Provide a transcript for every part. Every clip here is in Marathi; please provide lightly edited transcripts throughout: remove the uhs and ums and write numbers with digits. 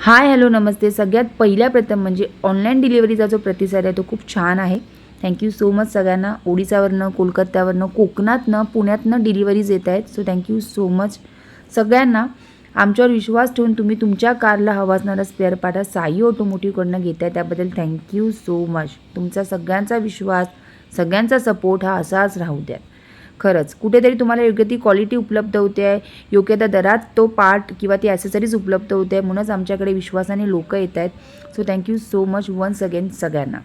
हाय हॅलो नमस्ते. सगळ्यात पहिल्या प्रथम म्हणजे ऑनलाईन डिलिव्हरीचा जो प्रतिसाद आहे तो खूप छान आहे. थँक्यू सो मच सगळ्यांना. ओडिसावरनं, कोलकात्यावरनं, कोकणातनं, पुण्यातनं डिलिव्हरीज येत आहेत. सो थँक्यू सो मच सगळ्यांना. आमच्यावर विश्वास ठेवून तुम्ही तुमच्या कारला हवा असणारा स्पेअर पार्ट हा साई ऑटोमोटिव्हकडनं घेताय, त्याबद्दल थँक्यू सो मच. तुमचा सगळ्यांचा विश्वास, सगळ्यांचा सपोर्ट हा असाच राहू द्या. खरंच कुठेतरी तुम्हाला योग्य ती क्वालिटी उपलब्ध होते आहे, योग्य त्या दरात तो पार्ट किंवा ती ॲसेसरीज उपलब्ध होते आहे, म्हणूनच आमच्याकडे विश्वासाने लोकं येत आहेत. So thank you so much once again सगळ्यांना.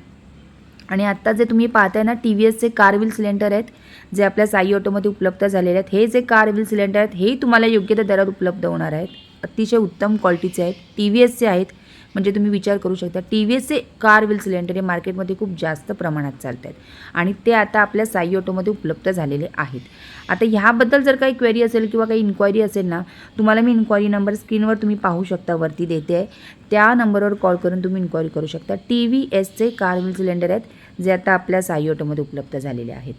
आणि आत्ता जे तुम्ही पाहताय ना, टी व्ही एसचे कार व्हील सिलेंडर आहेत जे आपल्या साई ऑटोमध्ये उपलब्ध झालेले आहेत. हे जे कार व्हील सिलेंडर आहेत हेही तुम्हाला योग्य त्या दरात उपलब्ध होणार आहेत. अतिशय उत्तम क्वालिटीचे आहेत, टी व्ही एसचे आहेत. म्हणजे तुम्ही विचार करू शकता, टी व्ही एसचे कार व्हील सिलेंडर हे मार्केटमध्ये खूप जास्त प्रमाणात चालत आहेत आणि ते आता आपल्या साई ऑटोमध्ये उपलब्ध झालेले आहेत. आता ह्याबद्दल जर काही क्वेरी असेल किंवा काही इन्क्वायरी असेल ना, तुम्हाला मी इन्क्वायरी नंबर स्क्रीनवर तुम्ही पाहू शकता, वरती देते आहे. त्या नंबरवर कॉल करून तुम्ही इन्क्वायरी करू शकता. टी व्ही एसचे कार व्हील सिलेंडर आहेत जे आता आपल्या साई ऑटोमध्ये उपलब्ध झालेले आहेत.